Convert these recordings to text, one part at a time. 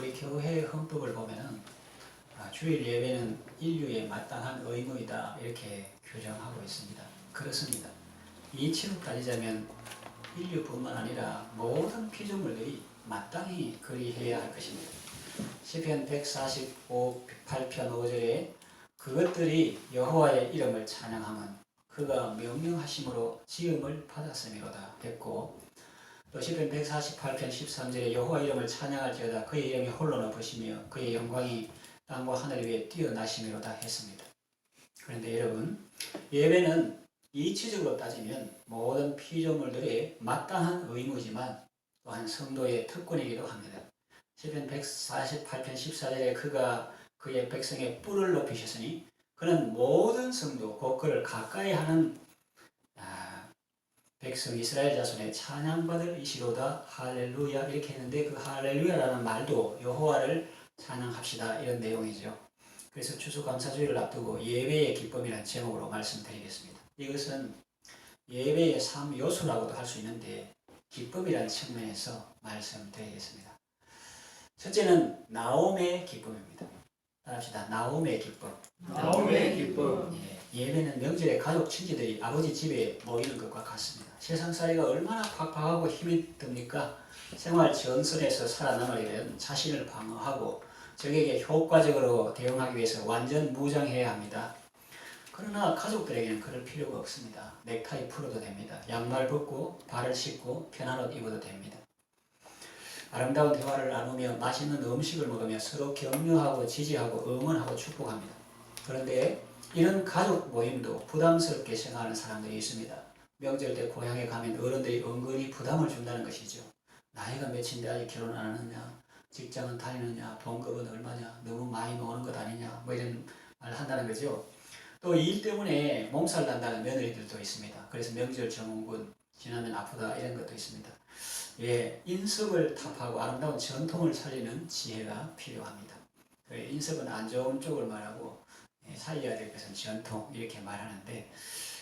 우리 교회 헌법을 보면은 주일 예배는 인류의 마땅한 의무이다 이렇게 규정하고 있습니다. 그렇습니다. 이치로 따지자면 인류뿐만 아니라 모든 피조물들이 마땅히 그리해야 할 것입니다. 시편 145, 8편 5절에 그것들이 여호와의 이름을 찬양하면 그가 명령하심으로 지음을 받았음이로다 했고, 또 시편 148편 13절에 여호와 이름을 찬양할지어다 그의 이름이 홀로 높으시며 그의 영광이 땅과 하늘 위에 뛰어나심이로다 했습니다. 그런데 여러분, 예배는 이치적으로 따지면 모든 피조물들의 마땅한 의무지만 또한 성도의 특권이기도 합니다. 시편 148편 14절에 그가 그의 백성의 뿔을 높이셨으니 그는 모든 성도 곧 그를 가까이 하는 백성 이스라엘 자손의 찬양받을 이시로다 할렐루야 이렇게 했는데, 그 할렐루야라는 말도 여호와를 찬양합시다 이런 내용이죠. 그래서 추수감사주일을 앞두고 예배의 기쁨이라는 제목으로 말씀드리겠습니다. 이것은 예배의 3요소라고도 할 수 있는데 기쁨이라는 측면에서 말씀드리겠습니다. 첫째는 나옴의 기쁨입니다. 따라합시다. 나옴의 기쁨. 나옴의 기쁨. 예배는 명절에 가족 친지들이 아버지 집에 모이는 것과 같습니다. 세상살이가 얼마나 팍팍하고 힘이 듭니까? 생활 전선에서 살아남으려면 자신을 방어하고 적에게 효과적으로 대응하기 위해서 완전 무장해야 합니다. 그러나 가족들에게는 그럴 필요가 없습니다. 넥타이 풀어도 됩니다. 양말 벗고 발을 씻고 편한 옷 입어도 됩니다. 아름다운 대화를 나누며 맛있는 음식을 먹으며 서로 격려하고 지지하고 응원하고 축복합니다. 그런데 이런 가족 모임도 부담스럽게 생각하는 사람들이 있습니다. 명절 때 고향에 가면 어른들이 은근히 부담을 준다는 것이죠. 나이가 몇인데 아직 결혼 안 하느냐, 직장은 다니느냐, 봉급은 얼마냐, 너무 많이 모으는 것 아니냐, 뭐 이런 말을 한다는 거죠. 또 일 때문에 몸살 난다는 며느리들도 있습니다. 그래서 명절 정원군 지나면 아프다 이런 것도 있습니다. 인석을 탑하고 아름다운 전통을 살리는 지혜가 필요합니다. 인석은 안 좋은 쪽을 말하고 살려야 될 것은 전통 이렇게 말하는데,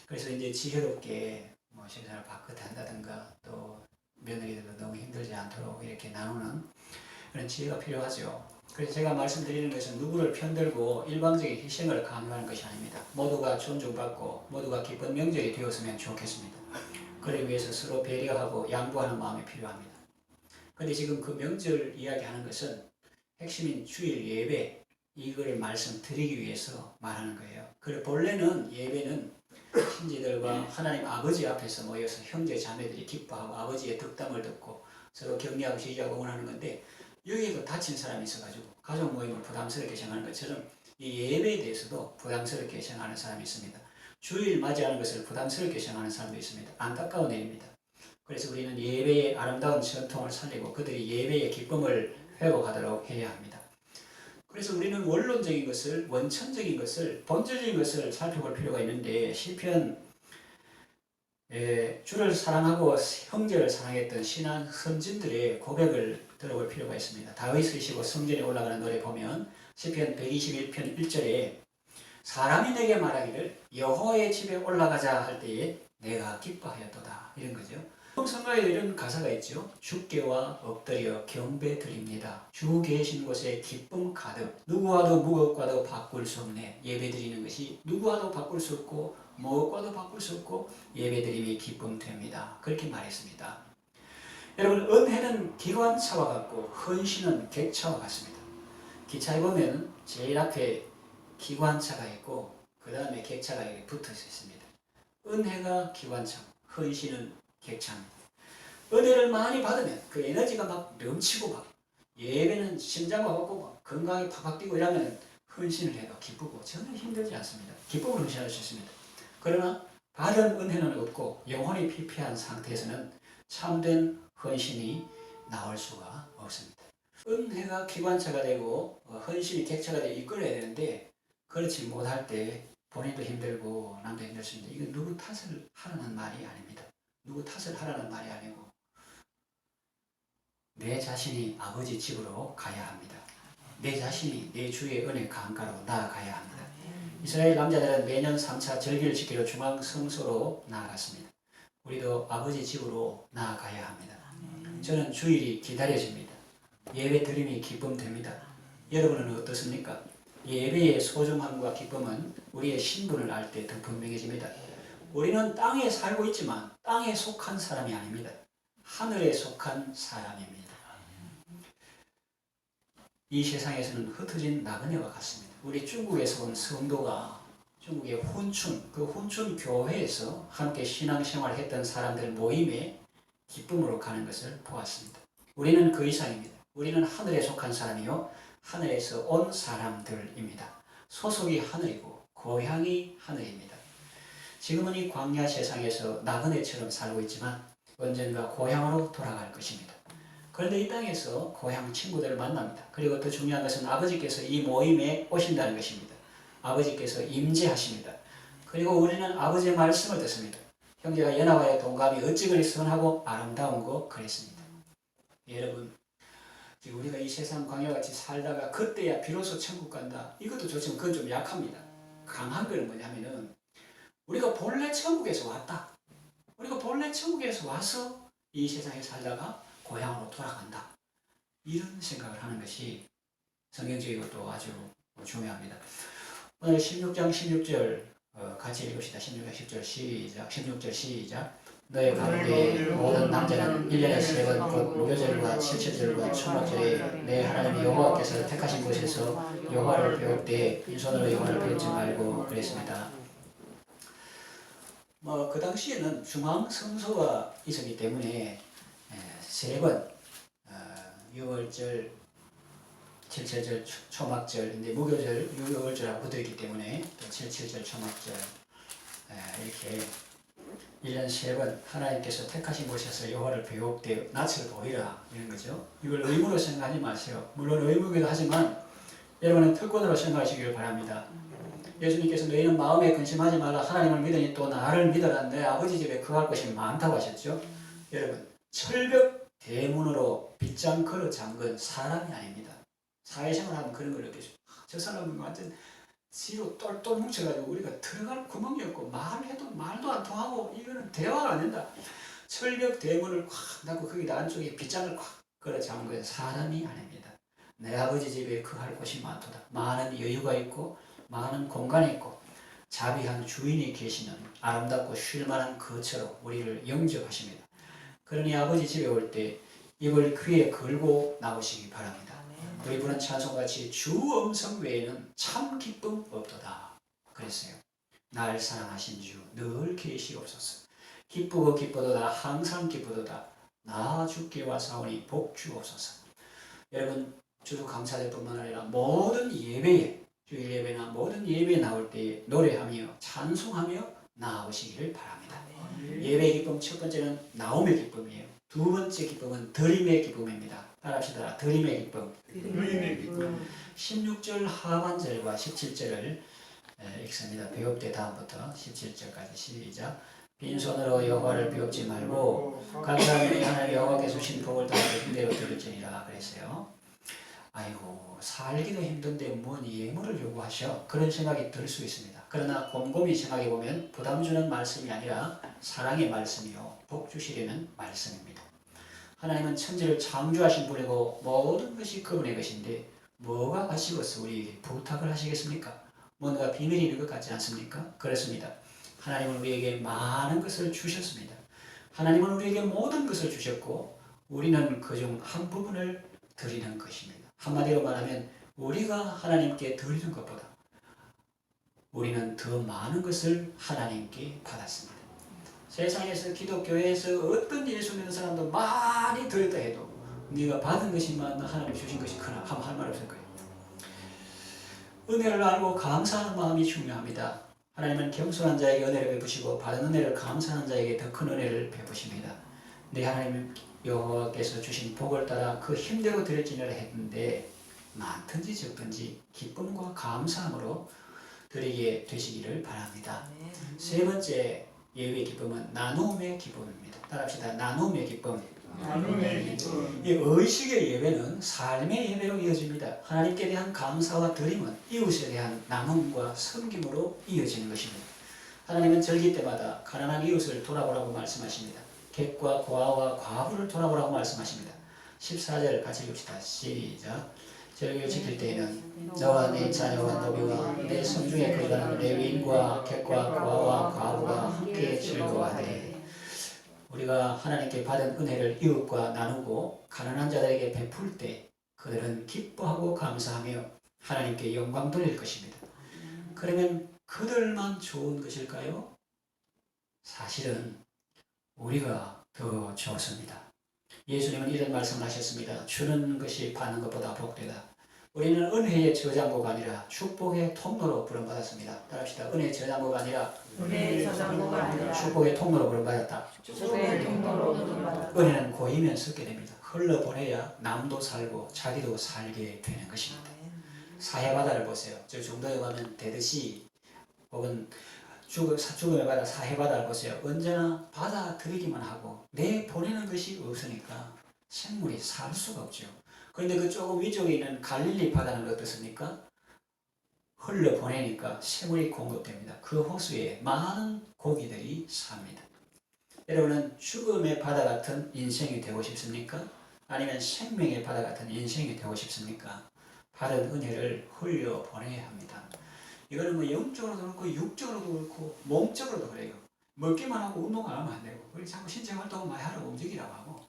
그래서 이제 지혜롭게 신사를 바꿔 한다든가 또 며느리들도 너무 힘들지 않도록 이렇게 나누는 그런 지혜가 필요하죠. 그래서 제가 말씀드리는 것은 누구를 편들고 일방적인 희생을 강요하는 것이 아닙니다. 모두가 존중받고 모두가 기쁜 명절이 되었으면 좋겠습니다. 그러기 위해서 서로 배려하고 양보하는 마음이 필요합니다. 그런데 지금 그 명절 이야기하는 것은 핵심인 주일 예배, 이거를 말씀드리기 위해서 말하는 거예요. 그리고 본래는 예배는 신지들과 하나님 아버지 앞에서 모여서 형제 자매들이 기뻐하고 아버지의 덕담을 듣고 서로 격려하고 지지하고 응원하는 건데, 여기에도 다친 사람이 있어가지고 가족 모임을 부담스럽게 생각하는 것처럼 이 예배에 대해서도 부담스럽게 생각하는 사람이 있습니다. 주일 맞이하는 것을 부담스럽게 생각하는 사람도 있습니다. 안타까운 일입니다. 그래서 우리는 예배의 아름다운 전통을 살리고 그들이 예배의 기쁨을 회복하도록 해야 합니다. 그래서 우리는 원론적인 것을, 원천적인 것을, 본질적인 것을 살펴볼 필요가 있는데, 시편 주를 사랑하고 형제를 사랑했던 신앙 선진들의 고백을 들어볼 필요가 있습니다. 다윗이시고 성전에 올라가는 노래 보면 시편 121편 1절에 사람이 내게 말하기를 여호와의 집에 올라가자 할 때에 내가 기뻐하였도다 이런 거죠. 성가에 이런 가사가 있죠. 주께와 엎드려 경배 드립니다. 주 계신 곳에 기쁨 가득. 누구와도 무엇과도 바꿀 수 없네. 예배 드리는 것이 누구와도 바꿀 수 없고 무엇과도 바꿀 수 없고 예배 드림이 기쁨 됩니다. 그렇게 말했습니다. 여러분, 은혜는 기관차와 같고 헌신은 객차와 같습니다. 기차에 보면 제일 앞에 기관차가 있고 그 다음에 객차가 이렇게 붙어 있습니다. 은혜가 기관차, 헌신은 객차입니다. 은혜를 많이 받으면 그 에너지가 막 넘치고 막 예배는 심장과 같고 막 건강이 팍팍 뛰고 이러면 헌신을 해도 기쁘고 전혀 힘들지 않습니다. 기쁨을 헌신할 수 있습니다. 그러나 받은 은혜는 없고 영혼이 피폐한 상태에서는 참된 헌신이 나올 수가 없습니다. 은혜가 기관차가 되고 헌신이 객차가 되고 이끌어야 되는데 그렇지 못할 때 본인도 힘들고 남도 힘들습니다. 이건 누구 탓을 하라는 말이 아닙니다. 누구 탓을 하라는 말이 아니고 내 자신이 아버지 집으로 가야 합니다. 내 자신이 내 주의 은혜 강가로 나아가야 합니다. 이스라엘 남자들은 매년 3차 절기를 지키러 중앙 성소로 나아갔습니다. 우리도 아버지 집으로 나아가야 합니다. 저는 주일이 기다려집니다. 예배 드림이 기쁨 됩니다. 여러분은 어떻습니까? 예배의 소중함과 기쁨은 우리의 신분을 알 때 더 분명해집니다. 우리는 땅에 살고 있지만 땅에 속한 사람이 아닙니다. 하늘에 속한 사람입니다. 이 세상에서는 흩어진 나그네와 같습니다. 우리 중국에서 온 성도가 중국의 훈춘, 그 훈춘 교회에서 함께 신앙생활을 했던 사람들 모임에 기쁨으로 가는 것을 보았습니다. 우리는 그 이상입니다. 우리는 하늘에 속한 사람이요 하늘에서 온 사람들입니다. 소속이 하늘이고 고향이 하늘입니다. 지금은 이 광야 세상에서 나그네처럼 살고 있지만 언젠가 고향으로 돌아갈 것입니다. 그런데 이 땅에서 고향 친구들을 만납니다. 그리고 더 중요한 것은 아버지께서 이 모임에 오신다는 것입니다. 아버지께서 임재하십니다. 그리고 우리는 아버지의 말씀을 듣습니다. 형제가 연하와의 동감이 어찌 그리 선하고 아름다운고 그랬습니다. 여러분, 지금 우리가 이 세상 광야같이 살다가 그때야 비로소 천국 간다. 이것도 좋지만 그건 좀 약합니다. 강한 거는 뭐냐면은 우리가 본래 천국에서 왔다. 우리가 본래 천국에서 와서 이 세상에 살다가 고향으로 돌아간다. 이런 생각을 하는 것이 성경적이고 또 아주 중요합니다. 오늘 16장 16절 같이 읽읍시다. 16장 10절 시작. 16절 시작. 너의 가운데 모든 남자는 1년에 3번 곧 무교절과 칠칠절과 초막절에 내 하나님 여호와께서 택하신 곳에서 여호와를 배울 때 빈손으로 여호와를 배우지 말고 그랬습니다. 그 당시에는 중앙 성소가 있었기 때문에 3번 6월절, 7.7절 초막절, 이제 무교절, 6월절하고 붙어있기 때문에 또 7.7절 초막절 이렇게 1년 3번 하나님께서 택하신 곳에서 여호와를 배웁되 낯을 보이라 이런 거죠. 이걸 의무로 생각하지 마세요. 물론 의무이기도 하지만 여러분은 특권으로 생각하시길 바랍니다. 예수님께서 너희는 마음에 근심하지 말라 하나님을 믿으니 또 나를 믿어라 내 아버지 집에 거할 것이 많다고 하셨죠. 여러분 철벽 대문으로 빗장 걸어 잠근 사람이 아닙니다. 사회생활 하면 그런 걸 느끼죠. 저 사람은 완전 지로 똘똘 뭉쳐가지고 우리가 들어갈 구멍이 없고 말을 해도 말도 안 통하고 이거는 대화가 안 된다. 철벽 대문을 콱 닫고 거기다 안쪽에 빗장을 콱 걸어 잠근 사람이 아닙니다. 내 아버지 집에 거할 곳이 많도다. 많은 여유가 있고 많은 공간이 있고 자비한 주인이 계시는 아름답고 쉴만한 거처로 우리를 영접하십니다. 그러니 아버지 집에 올 때 입을 귀에 걸고 나오시기 바랍니다. 우리 부른 찬송같이 주 음성 외에는 참 기쁨 없도다 그랬어요. 날 사랑하신 주 늘 계시옵소서. 기쁘고 기쁘도다 항상 기쁘도다 나 주께 와사오니 복 주옵소서. 여러분 주도 감사될 뿐만 아니라 모든 예배에 주일 예배나 모든 예배에 나올 때 노래하며 찬송하며 나오시기를 바랍니다. 예배 기쁨 첫 번째는 나옴의 기쁨이에요. 두 번째 기쁨은 드림의 기쁨입니다. 따라합시다. 드림의 기쁨. 16절 하반절과 17절을 읽습니다. 배울 때 다음부터 17절까지 시작. 빈손으로 여호와를 배웁지 말고 각 사람이 하나님 여호와께서 주신 복을 따라 힘대로 들을지니라 그랬어요. 아이고 살기도 힘든데 뭔 예물을 요구하셔? 그런 생각이 들 수 있습니다. 그러나 곰곰이 생각해보면 부담 주는 말씀이 아니라 사랑의 말씀이요 복 주시려는 말씀입니다. 하나님은 천지를 창조하신 분이고 모든 것이 그분의 것인데 뭐가 아쉬워서 우리에게 부탁을 하시겠습니까? 뭔가 비밀이 있는 것 같지 않습니까? 그렇습니다. 하나님은 우리에게 많은 것을 주셨습니다. 하나님은 우리에게 모든 것을 주셨고 우리는 그중 한 부분을 드리는 것입니다. 한마디로 말하면 우리가 하나님께 드리는 것보다 우리는 더 많은 것을 하나님께 받았습니다. 세상에서 기독교회에서 어떤 예수 믿는 사람도 많이 드렸다 해도 네가 받은 것이 많나 하나님 주신 것이 크나 하면 할 말 없을 거예요. 은혜를 알고 감사하는 마음이 중요합니다. 하나님은 겸손한 자에게 은혜를 베푸시고 받은 은혜를 감사하는 자에게 더 큰 은혜를 베푸십니다. 네 하나님 여호와께서 주신 복을 따라 그 힘대로 드릴지니라 했는데 많든지 적든지 기쁨과 감사함으로 드리게 되시기를 바랍니다. 세 번째 예배의 기쁨은 나눔의 기쁨입니다. 따라합시다. 나눔의 기쁨. 이 의식의 예배는 삶의 예배로 이어집니다. 하나님께 대한 감사와 드림은 이웃에 대한 나눔과 섬김으로 이어지는 것입니다. 하나님은 절기 때마다 가난한 이웃을 돌아보라고 말씀하십니다. 객과 고아와 과부를 돌아보라고 말씀하십니다. 14절 같이 읽읍시다. 시작. 절기를 지킬 때에는 너와 네 자녀와 노비와 내 성중에 거주하는 레위인과 객과 고아와 과부가 함께 즐거워하되 우리가 하나님께 받은 은혜를 이웃과 나누고 가난한 자들에게 베풀 때 그들은 기뻐하고 감사하며 하나님께 영광 돌릴 것입니다. 그러면 그들만 좋은 것일까요? 사실은 우리가 더 좋습니다. 예수님은 이런 말씀을 하셨습니다. 주는 것이 받는 것보다 복되다. 우리는 은혜의 저장고가 아니라 축복의 통로로 부름받았습니다. 따라합시다. 은혜의 저장고가 아니라 은혜의 저장고가 아니라 축복의 통로로 부름받았다. 축복의 통로로 부름받았다. 은혜는 고이면 섞게 됩니다. 흘러보내야 남도 살고 자기도 살게 되는 것입니다. 사해바다를 보세요. 저 중도에 가면 대듯이 혹은 죽음의 바다 사해바다를 보세요. 언제나 받아들이기만 하고 내 보내는 것이 없으니까 생물이 살 수가 없죠. 그런데 그 조금 위쪽에 있는 갈릴리 바다는 어떻습니까? 흘러보내니까 생물이 공급됩니다. 그 호수에 많은 고기들이 삽니다. 여러분은 죽음의 바다 같은 인생이 되고 싶습니까? 아니면 생명의 바다 같은 인생이 되고 싶습니까? 받은 은혜를 흘려보내야 합니다. 이거는 뭐 영적으로도 그렇고 육적으로도 그렇고 몸적으로도 그래요. 먹기만 하고 운동 안 하면 안 되고 우리 자꾸 신체 활동을 많이 하라고 움직이라고 하고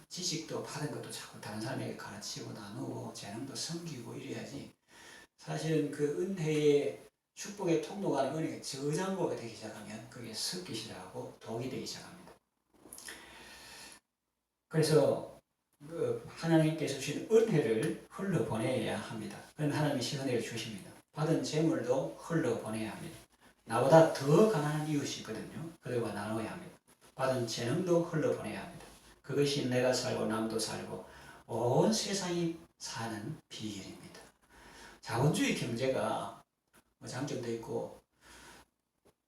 지식도 받은 것도 자꾸 다른 사람에게 가르치고 나누고 재능도 섬기고 이래야지. 사실은 그 은혜의 축복의 통로가 아닌 은혜의 저장고가 되기 시작하면 그게 섞기 시작하고 독이 되기 시작합니다. 그래서 하나님께서 주신 은혜를 흘러보내야 합니다. 그럼 하나님이 은혜를 주십니다. 받은 재물도 흘러보내야 합니다. 나보다 더 가난한 이웃이 있거든요. 그들과 나눠야 합니다. 받은 재능도 흘러보내야 합니다. 그것이 내가 살고 남도 살고 온 세상이 사는 비결입니다. 자본주의 경제가 장점도 있고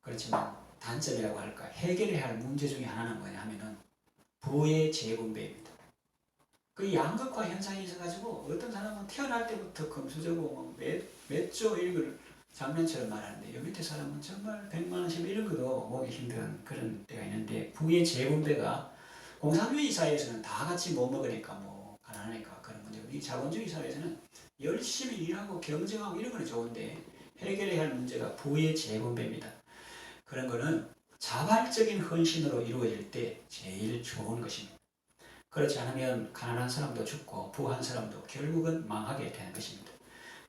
그렇지만 단점이라고 할까 해결해야 할 문제 중에 하나는 뭐냐 하면은 부의 재분배입니다. 그 양극화 현상이 있어가지고 어떤 사람은 태어날 때부터 금수저고 몇 조 이런 걸 장난처럼 말하는데 요 밑에 사람은 정말 100만 원씩 이런 것도 모기 힘든 그런 때가 있는데 부의 재분배가 공산주의 사회에서는 다 같이 못 먹으니까 뭐 가난하니까 그런 문제고 이 자본주의 사회에서는 열심히 일하고 경쟁하고 이런 거는 좋은데 해결해야 할 문제가 부의 재분배입니다. 그런 거는 자발적인 헌신으로 이루어질 때 제일 좋은 것입니다. 그렇지 않으면 가난한 사람도 죽고 부한 사람도 결국은 망하게 되는 것입니다.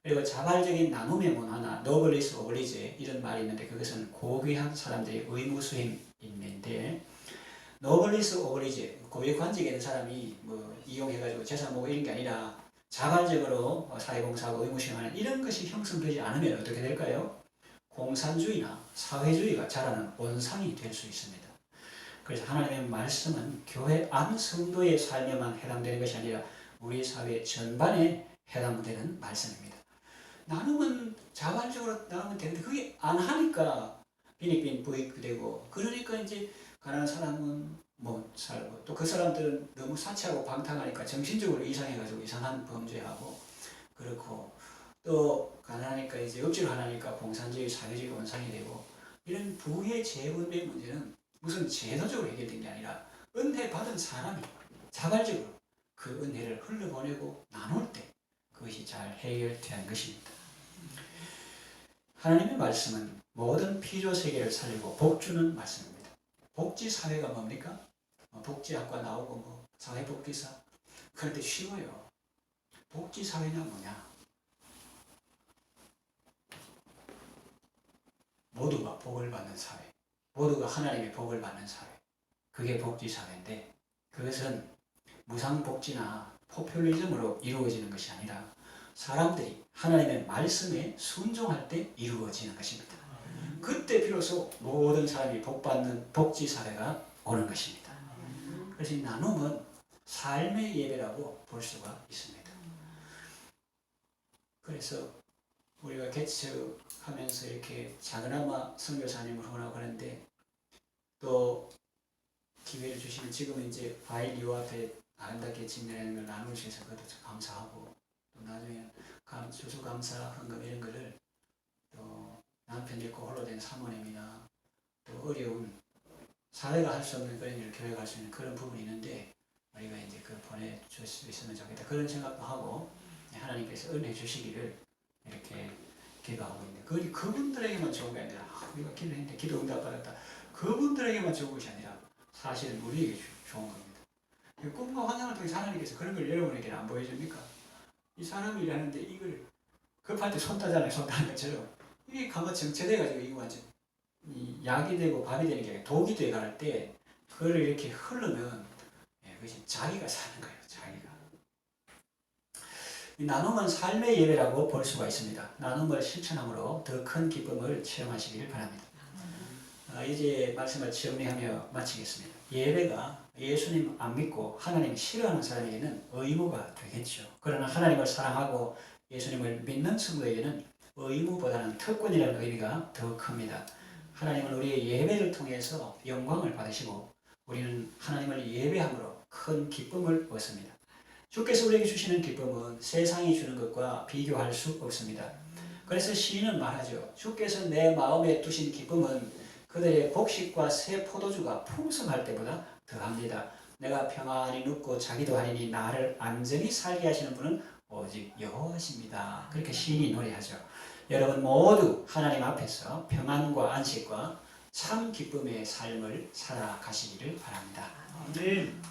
그리고 자발적인 나눔의 문화나 노블리스 오블리제 이런 말이 있는데 그것은 고귀한 사람들의 의무 수행인데 노블리스 오블리제 고위 관직에 있는 사람이 뭐 이용해가지고 재산 모으고 이런 게 아니라 자발적으로 사회봉사하고 의무 수행하는 이런 것이 형성되지 않으면 어떻게 될까요? 공산주의나 사회주의가 자라는 원상이 될 수 있습니다. 그래서 하나님의 말씀은 교회 안 성도의 삶에만 해당되는 것이 아니라 우리 사회 전반에 해당되는 말씀입니다. 나누면 자발적으로 나누면 되는데 그게 안 하니까 빈익빈 부익되고 그러니까 이제 가난한 사람은 못 살고 또 그 사람들은 너무 사치하고 방탕하니까 정신적으로 이상해가지고 이상한 범죄하고 그렇고 또 가난하니까 이제 억지로 하나니까 공산주의 사회주의 원상이 되고 이런 부의 재분배 문제는 무슨 제도적으로 해결된 게 아니라 은혜 받은 사람이 자발적으로 그 은혜를 흘려보내고 나눌 때 그것이 잘 해결되는 것입니다. 하나님의 말씀은 모든 피조세계를 살리고 복주는 말씀입니다. 복지사회가 뭡니까? 복지학과 나오고 뭐 사회복지사 그런데 쉬워요. 복지사회냐 뭐냐? 모두가 복을 받는 사회, 모두가 하나님의 복을 받는 사회 그게 복지사회인데 그것은 무상복지나 포퓰리즘으로 이루어지는 것이 아니라 사람들이 하나님의 말씀에 순종할 때 이루어지는 것입니다. 그때 비로소 모든 사람이 복받는 복지사회가 오는 것입니다. 그래서 이 나눔은 삶의 예배라고 볼 수가 있습니다. 그래서 우리가 개척하면서 이렇게 작은아마 선교사님을 후원하고 하는데 또 기회를 주시면 지금은 이제 과일 유아에 아름답게 진행하는 걸 나눌 수 있어서 그것도 감사하고 또 나중에 추수감사 헌금 이런 거를 또 남편 잃고 홀로 된 사모님이나 또 어려운 사회가 할 수 없는 그런 일을 교회가 할 수 있는 그런 부분이 있는데 우리가 이제 그 보내줄 수 있으면 좋겠다 그런 생각도 하고 하나님께서 은혜 주시기를 이렇게 기도하고 있는데 그분들에게만 좋은 게 아니라 우리가 기도했는데 기도 응답 받았다 그분들에게만 좋은 것이 아니라 사실은 우리에게 좋은 겁니다. 꿈과 환상을 통해서 하나님께서 그런 걸 여러분에게 안 보여줍니까? 이 사람이 일하는데 이걸 급할 때 손 따잖아요. 손 따는 것처럼 이게 강가 정체돼가지고 이거 완전 이 약이 되고 밥이 되는 게 아니라 독이 돼갈 때 그거를 이렇게 흐르면 그것이 자기가 사는 거예요. 자기가. 이 나눔은 삶의 예배라고 볼 수가 있습니다. 나눔을 실천함으로 더 큰 기쁨을 체험하시길 바랍니다. 이제 말씀을 정리하며 마치겠습니다. 예배가 예수님 안 믿고 하나님 싫어하는 사람에게는 의무가 되겠죠. 그러나 하나님을 사랑하고 예수님을 믿는 성도에게는 의무보다는 특권이라는 의미가 더 큽니다. 하나님은 우리의 예배를 통해서 영광을 받으시고 우리는 하나님을 예배함으로 큰 기쁨을 얻습니다. 주께서 우리에게 주시는 기쁨은 세상이 주는 것과 비교할 수 없습니다. 그래서 시인은 말하죠. 주께서 내 마음에 두신 기쁨은 그들의 곡식과 새 포도주가 풍성할 때보다 더합니다. 내가 평안히 눕고 자기도 하리니 나를 안전히 살게 하시는 분은 오직 여호와십니다. 그렇게 시인이 노래하죠. 여러분 모두 하나님 앞에서 평안과 안식과 참 기쁨의 삶을 살아가시기를 바랍니다. 아멘.